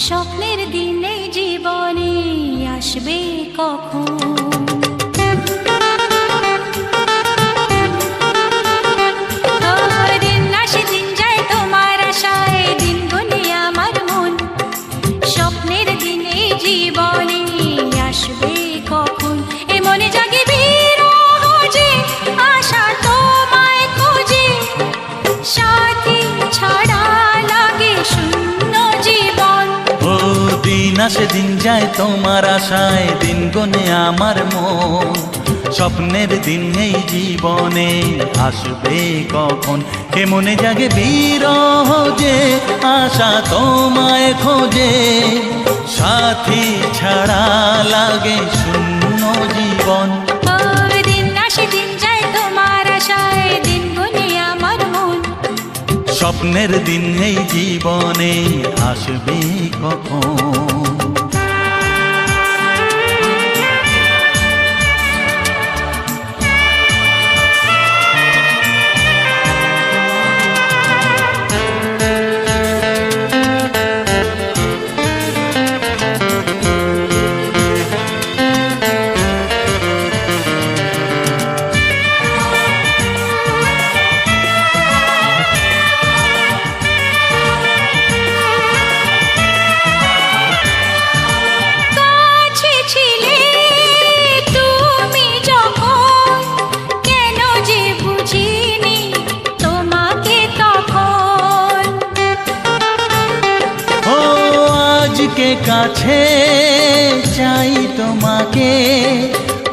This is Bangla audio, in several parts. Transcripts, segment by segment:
স্বপ্নের দিনে জীবনে আসবে কখন? দিন আসে দিন যায় তোমার আশায়, দিন গুনে আমার মন। স্বপ্নের দিনে জীবনে আসবে কখন? এ মনে জাগে বিরহ যে আশা তোমায় খোঁজে, সাথী ছাড়া লাগে শূন্য জীবন। ও দিন আসে দিন যায় তোমার আশায়, দিন গুনে আমার মন। স্বপ্নের দিন এই জীবনে আসবে কখন? কে মনে জাগে বিরহ যে আশা তোমায় খোঁজে, সাথী ছাড়া লাগে শূন্য জীবন। দিন আসে দিন যায় তোমার আশায়, দিন গুনে আমার মন। স্বপ্নের দিন এই জীবনে আসবে কখন? আজকে কাছে চাই তোমাকে,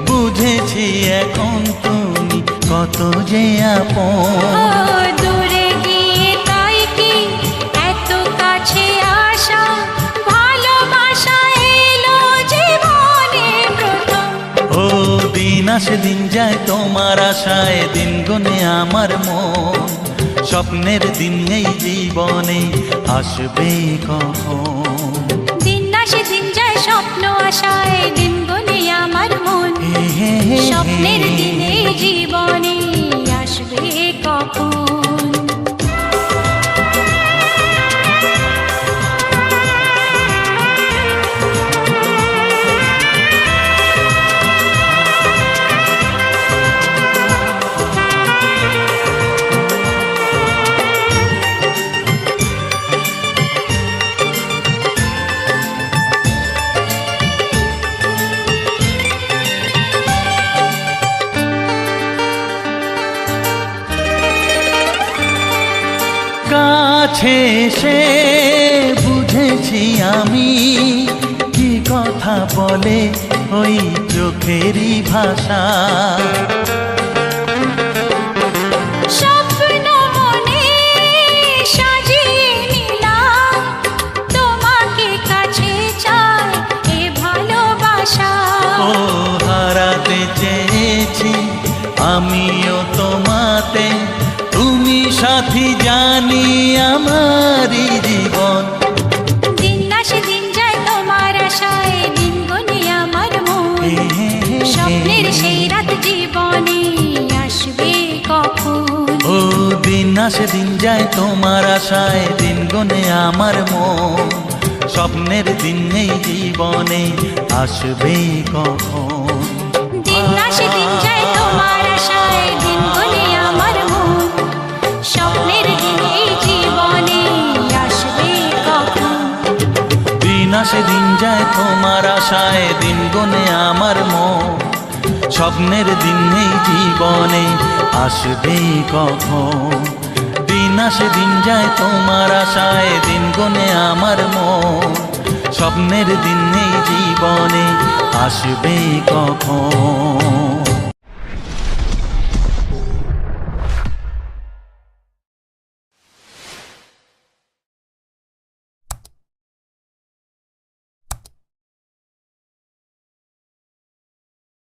বুঝেছি এখন তুমি কত যে আপন। দূরে গিয়ে তাই কি এত কাছে আসা, ভালোবাসা এলো জীবনে প্রথম। ও দিন আসে দিন যায় তোমার আশায়, দিন গুনে আমার মন। স্বপ্নের দিন এই জীবনে আসবে কখন? দিন যায় স্বপ্ন আশায়, দিন গুনে আমার মন। স্বপ্নের দিনে জীবনে আসবে কখন? কাছে এসে বুঝেছি আমি কি কথা বলে ওই চোখেরই ভাষা। স্বপ্ন মনে সাজিয়ে নিলাম, তোমাকে কাছে চাই এ ভালোবাসা। ও হারাতে চেয়েছি আমিও তোমাতে, তুমি সাথী জানি আমারই জীবন। দিন আসে দিন যায় তোমার আশায়, দিন গুনে আমার মন। স্বপ্নের সেই রাত জীবনে আসবে কখন? ও দিন আসে দিন যায় তোমার আশায়, দিন গুনে আমার মন। স্বপ্নের দিন এই জীবনে আসবে কখন? দিন আসে দিন যায় তোমার আশায়, দিন গুনে আমার মন। স্বপ্নের দিন এই জীবনে আসবে কখন? দিন আসে দিন যায় তোমার আশায়, দিন গুনে আমার মন। স্বপ্নের দিন এই জীবনে আসবে কখন? দিন আসে দিন যায় তোমার আশায়, দিন গুনে আমার মন। স্বপ্নের দিন এই জীবনে আসবে কখন?